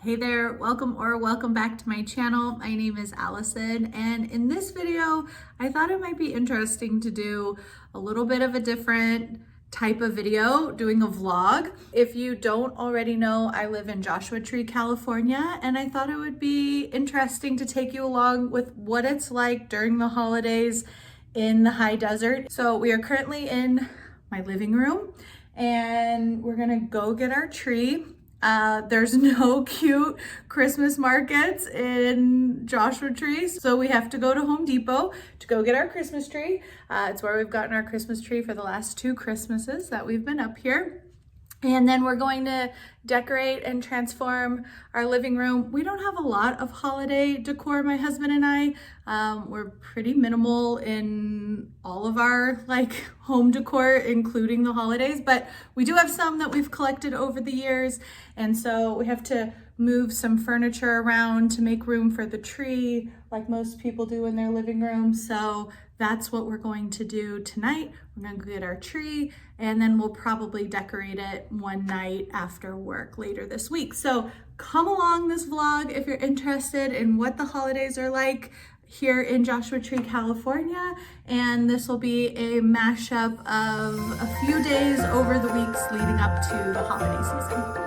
Hey there, welcome back to my channel. My name is Allison, and in this video, I thought it might be interesting to do a little bit of a different type of video, doing a vlog. If you don't already know, I live in Joshua Tree, California, and I thought it would be interesting to take you along with what it's like during the holidays in the high desert. So we are currently in my living room, and we're gonna go get our tree. There's no cute Christmas markets in Joshua Tree, so we have to go to Home Depot to go get our Christmas tree. It's where we've gotten our Christmas tree for the last 2 Christmases that we've been up here. And then we're going to decorate and transform our living room. We don't have a lot of holiday decor, my husband and I. We're pretty minimal in all of our home decor, including the holidays, but we do have some that we've collected over the years. And so we have to move some furniture around to make room for the tree, like most people do in their living room. So that's what we're going to do tonight. We're gonna go get our tree, and then we'll probably decorate it one night after work later this week. So come along this vlog if you're interested in what the holidays are like here in Joshua Tree, California. And this will be a mashup of a few days over the weeks leading up to the holiday season.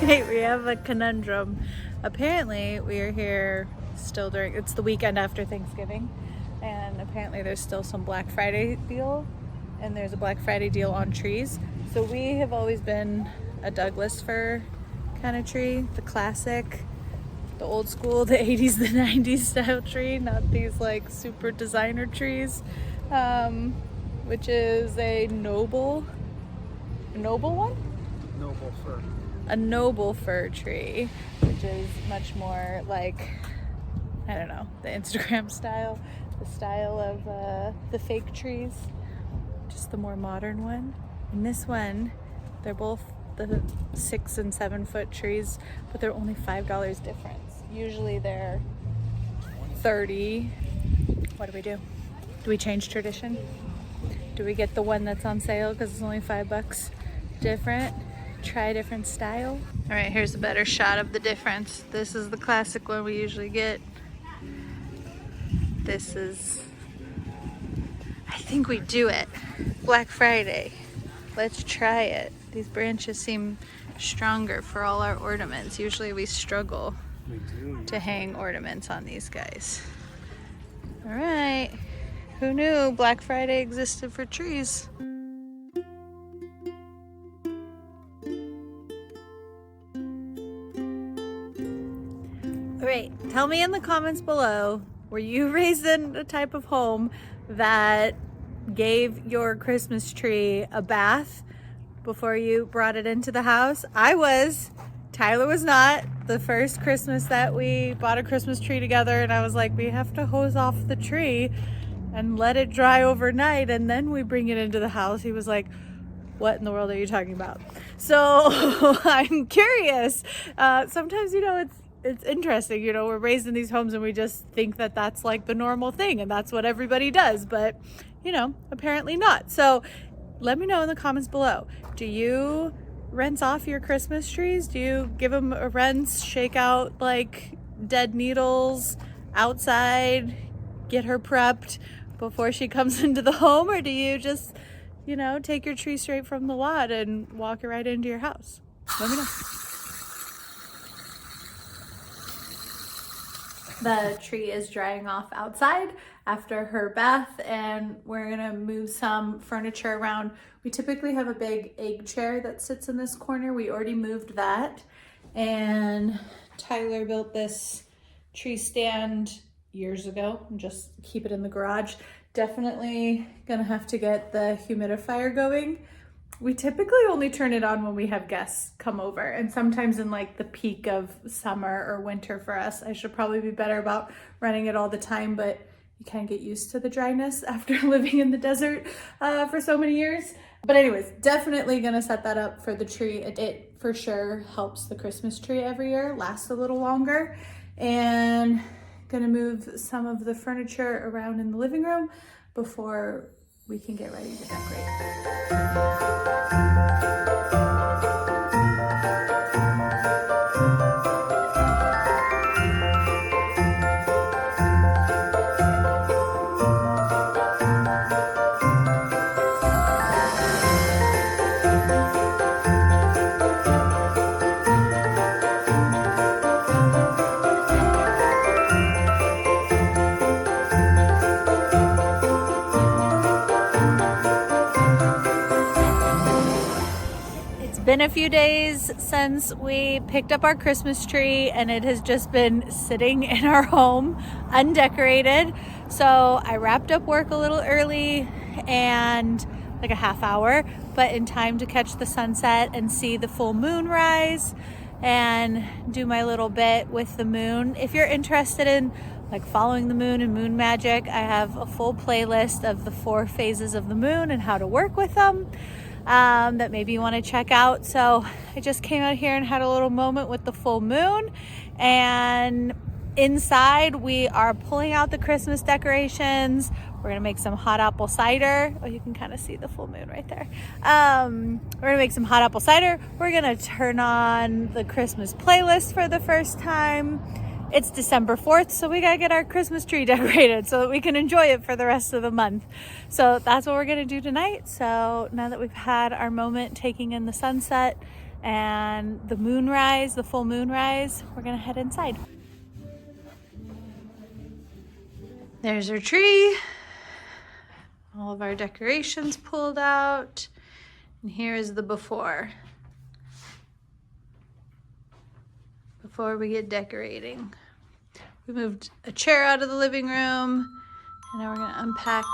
Hey, we have a conundrum. Apparently we are here still it's the weekend after Thanksgiving, and apparently there's still some Black Friday deal, and there's a Black Friday deal on trees. So we have always been a Douglas fir kind of tree, the classic, the old school, the 80s, the 90s style tree, not these super designer trees, which is a noble one? Noble fir. A noble fir tree, which is much more I don't know, the Instagram style, the style of the fake trees, just the more modern one. And this one, they're both the 6 and 7 foot trees, but they're only $5 difference. Usually they're 30. What do? Do we change tradition? Do we get the one that's on sale because it's only $5 different? Try a different style. All right, here's a better shot of the difference. This is the classic one we usually get. This is, I think we do it. Black Friday. Let's try it. These branches seem stronger for all our ornaments. Usually we struggle to hang ornaments on these guys. All right, who knew Black Friday existed for trees? Alright, tell me in the comments below, were you raised in a type of home that gave your Christmas tree a bath before you brought it into the house? I was. Tyler was not. The first Christmas that we bought a Christmas tree together, and I was like, we have to hose off the tree and let it dry overnight, and then we bring it into the house. He was like, what in the world are you talking about? So I'm curious. Sometimes, it's interesting, we're raised in these homes and we just think that that's the normal thing and that's what everybody does, but apparently not. So let me know in the comments below. Do you rinse off your Christmas trees? Do you give them a rinse, shake out dead needles outside, get her prepped before she comes into the home? Or do you just, take your tree straight from the lot and walk it right into your house? Let me know. The tree is drying off outside after her bath, and we're gonna move some furniture around. We typically have a big egg chair that sits in this corner. We already moved that, and Tyler built this tree stand years ago and just keep it in the garage. Definitely gonna have to get the humidifier going. We typically only turn it on when we have guests come over, and sometimes in like the peak of summer or winter for us. I should probably be better about running it all the time, but you kind of get used to the dryness after living in the desert for so many years. But anyways, definitely gonna set that up for the tree. It for sure helps the Christmas tree every year last a little longer. And gonna move some of the furniture around in the living room before we can get ready to decorate. Been a few days since we picked up our Christmas tree, and it has just been sitting in our home undecorated. So I wrapped up work a little early, and like a half hour, but in time to catch the sunset and see the full moon rise and do my little bit with the moon. If you're interested in like following the moon and moon magic, I have a full playlist of the 4 phases of the moon and how to work with them. That maybe you want to check out. So I just came out here and had a little moment with the full moon, and inside we are pulling out the Christmas decorations. We're gonna make some hot apple cider. Oh, you can kind of see the full moon right there. We're gonna make some hot apple cider. We're gonna turn on the Christmas playlist for the first time. It's December 4th, so we gotta get our Christmas tree decorated so that we can enjoy it for the rest of the month. So that's what we're gonna do tonight. So now that we've had our moment taking in the sunset and the moonrise, the full moonrise, we're gonna head inside. There's our tree. All of our decorations pulled out. And here is the before. Before we get decorating. We moved a chair out of the living room, and now we're gonna unpack.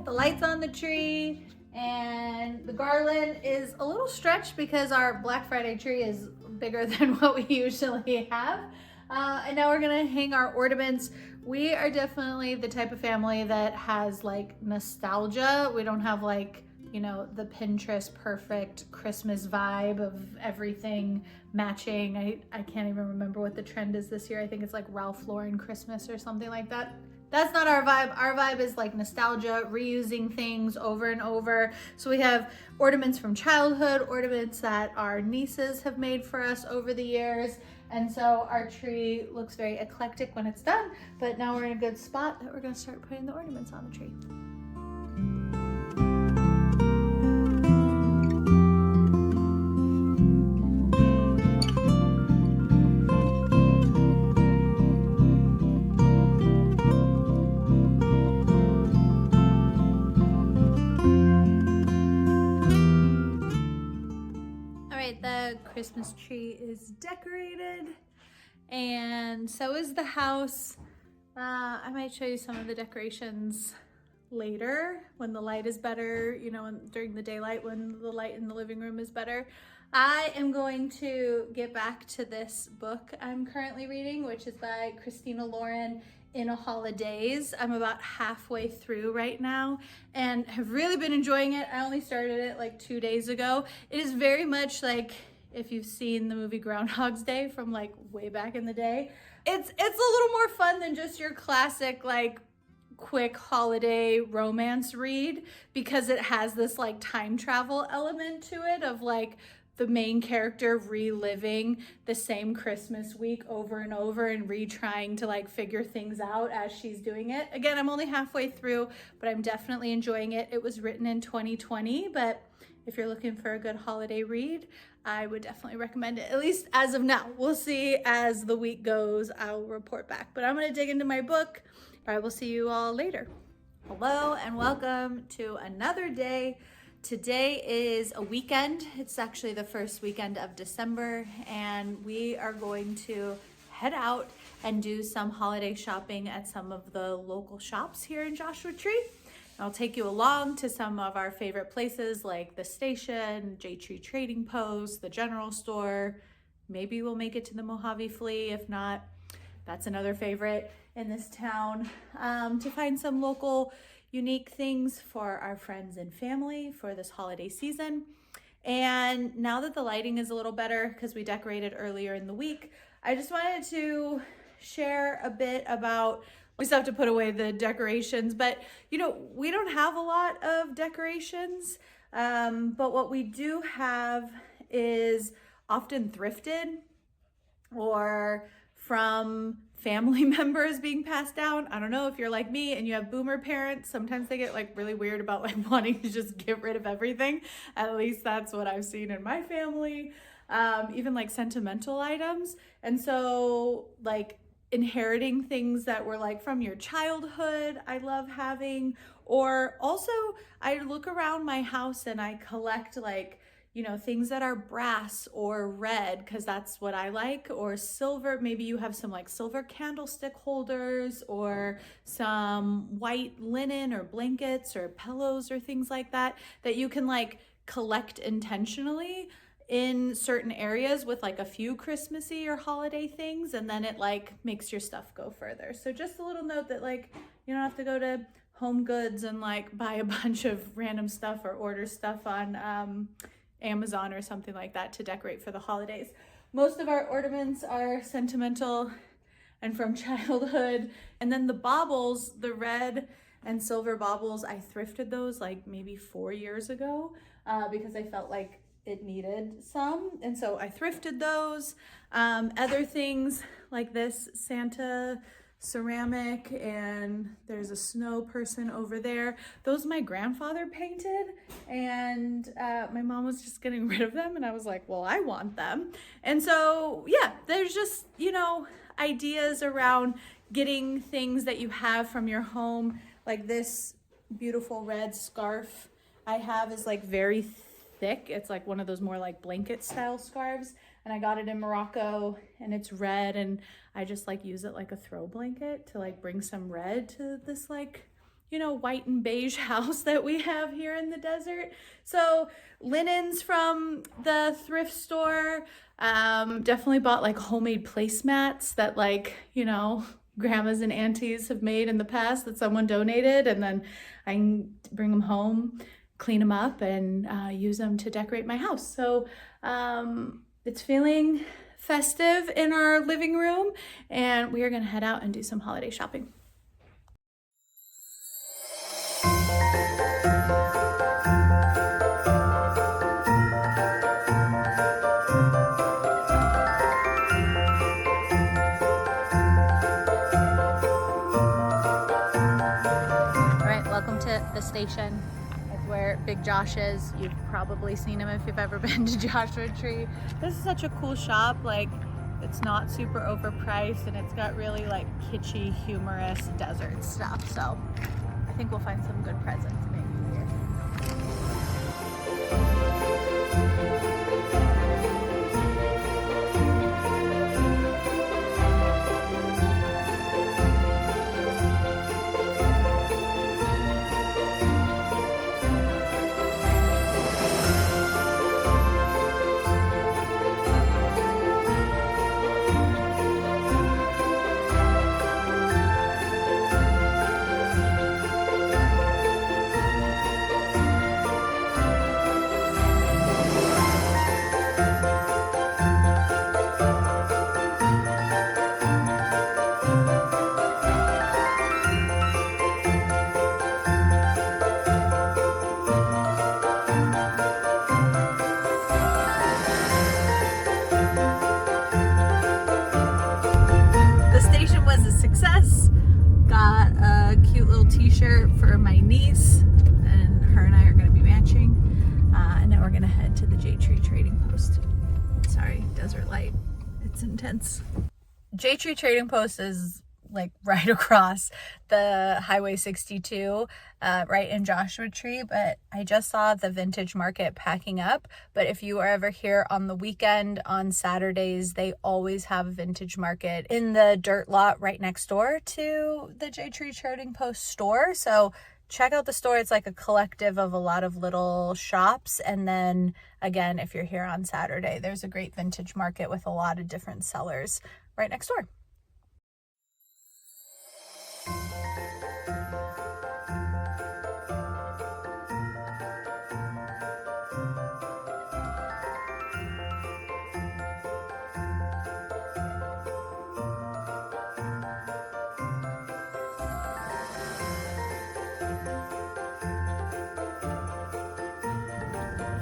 Lights on the tree, and the garland is a little stretched because our Black Friday tree is bigger than what we usually have. And now we're gonna hang our ornaments. We are definitely the type of family that has like nostalgia. We don't have like, you know, the Pinterest perfect Christmas vibe of everything matching. I can't even remember what the trend is this year. I think it's like Ralph Lauren Christmas or something like that. That's not our vibe. Our vibe is like nostalgia, reusing things over and over. So we have ornaments from childhood, ornaments that our nieces have made for us over the years. And so our tree looks very eclectic when it's done, but now we're in a good spot that we're gonna start putting the ornaments on the tree. The Christmas tree is decorated, and so is the house. I might show you some of the decorations later when the light is better, you know, during the daylight when the light in the living room is better. I am going to get back to this book I'm currently reading, which is by Christina Lauren. in a holidays. I'm about halfway through right now and have really been enjoying it. I only started it like 2 days ago. It is very much like if you've seen the movie Groundhog's Day from like way back in the day. It's a little more fun than just your classic like quick holiday romance read, because it has this like time travel element to it of like the main character reliving the same Christmas week over and over and retrying to like figure things out as she's doing it. Again, I'm only halfway through, but I'm definitely enjoying it. It was written in 2020, but if you're looking for a good holiday read, I would definitely recommend it, at least as of now. We'll see as the week goes, I'll report back. But I'm gonna dig into my book. I will see you all later. Hello and welcome to another day. Today is a weekend. It's actually the first weekend of December, and we are going to head out and do some holiday shopping at some of the local shops here in Joshua Tree. I'll take you along to some of our favorite places like the station, J Tree Trading Post, the general store. Maybe we'll make it to the Mojave Flea. If not, that's another favorite in this town, to find some local unique things for our friends and family for this holiday season. And now that the lighting is a little better because we decorated earlier in the week, I just wanted to share a bit about, we still have to put away the decorations, but you know, we don't have a lot of decorations, but what we do have is often thrifted or from family members being passed down. I don't know if you're like me and you have boomer parents, sometimes they get like really weird about like wanting to just get rid of everything. At least that's what I've seen in my family. Even like sentimental items. And so like inheriting things that were like from your childhood, I love having. Or also I look around my house and I collect like, you know, things that are brass or red, because that's what I like, or silver. Maybe you have some like silver candlestick holders or some white linen or blankets or pillows or things like that, that you can like collect intentionally in certain areas with like a few Christmassy or holiday things, and then it like makes your stuff go further. So just a little note that like you don't have to go to Home Goods and like buy a bunch of random stuff or order stuff on Amazon or something like that to decorate for the holidays. Most of our ornaments are sentimental and from childhood. And then the baubles, the red and silver baubles, I thrifted those like maybe 4 years ago because I felt like it needed some. And so I thrifted those. Other things like this Santa ceramic, and there's a snow person over there. Those my grandfather painted, and my mom was just getting rid of them, and I was like, well, I want them. And so yeah, there's just, you know, ideas around getting things that you have from your home. Like this beautiful red scarf I have is like very thick. It's like one of those more like blanket style scarves, and I got it in Morocco, and it's red, and I just like use it like a throw blanket to like bring some red to this like, you know, white and beige house that we have here in the desert. So linens from the thrift store. Definitely bought like homemade placemats that like, you know, grandmas and aunties have made in the past that someone donated, and then I can bring them home, clean them up, and use them to decorate my house. So it's feeling festive in our living room, and we are gonna head out and do some holiday shopping. All right, welcome to the station. That's where Big Josh is. You've probably seen him if you've ever been to Joshua Tree. This is such a cool shop. Like, it's not super overpriced, and it's got really like kitschy, humorous desert stuff. So I think we'll find some good presents maybe here. gonna head to the J Tree Trading Post. Sorry, desert light, it's intense. J Tree Trading Post is like right across the Highway 62, right in Joshua Tree, but I just saw the vintage market packing up. But if you are ever here on the weekend, on Saturdays, they always have a vintage market in the dirt lot right next door to the J Tree Trading Post store. So check out the store. It's like a collective of a lot of little shops. And then again, if you're here on Saturday, there's a great vintage market with a lot of different sellers right next door.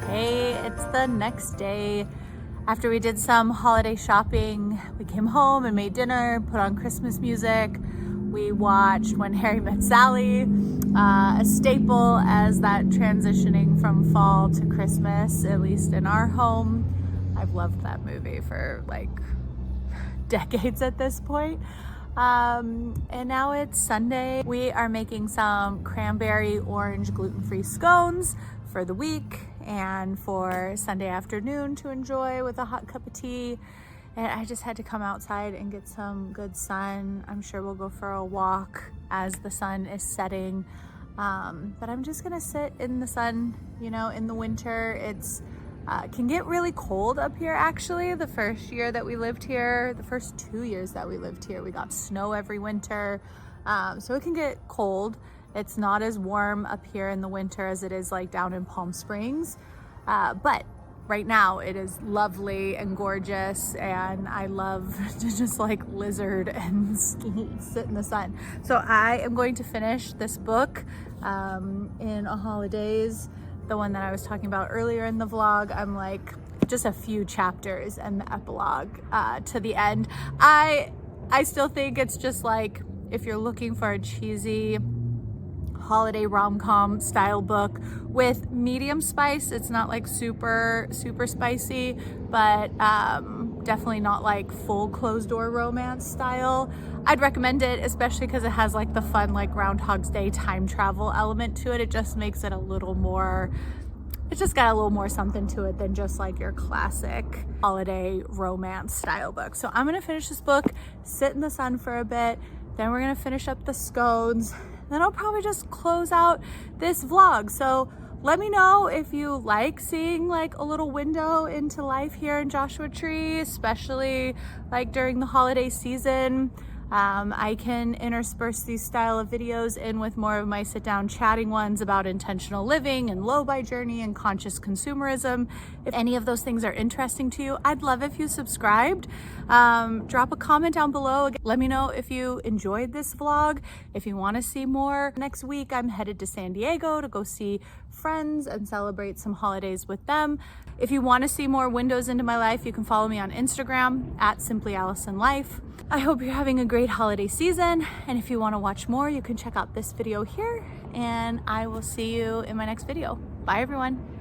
Hey, it's the next day. After we did some holiday shopping, we came home and made dinner, put on Christmas music. We watched When Harry Met Sally, a staple as that transitioning from fall to Christmas, at least in our home. I've loved that movie for like decades at this point. And now it's Sunday. We are making some cranberry orange gluten-free scones for the week and for Sunday afternoon to enjoy with a hot cup of tea. And I just had to come outside and get some good sun. I'm sure we'll go for a walk as the sun is setting. But I'm just gonna sit in the sun. You know, in the winter, it's can get really cold up here actually. The first year that we lived here, the first 2 years that we lived here, we got snow every winter. So it can get cold. It's not as warm up here in the winter as it is like down in Palm Springs. But right now it is lovely and gorgeous, and I love to just like lizard and sit in the sun. So I am going to finish this book in a holidays, the one that I was talking about earlier in the vlog. I'm like just a few chapters and the epilogue to the end. I still think it's just like, if you're looking for a cheesy holiday rom-com style book with medium spice, it's not like super spicy, but definitely not like full closed door romance style, I'd recommend it, especially because it has like the fun like Groundhog's Day time travel element to it. It just makes it a little more, it's just got a little more something to it than just like your classic holiday romance style book. So I'm gonna finish this book, sit in the sun for a bit, then we're gonna finish up the scones. Then I'll probably just close out this vlog. So let me know if you like seeing like a little window into life here in Joshua Tree, especially like during the holiday season. I can intersperse these style of videos in with more of my sit down chatting ones about intentional living and low buy journey and conscious consumerism. If any of those things are interesting to you, I'd love if you subscribed. Drop a comment down below. Let me know if you enjoyed this vlog, if you want to see more. Next week, I'm headed to San Diego to go see friends and celebrate some holidays with them. If you want to see more windows into my life, you can follow me on Instagram at simplyalisonlife. I hope you're having a great holiday season, and if you want to watch more, you can check out this video here, and I will see you in my next video. Bye everyone.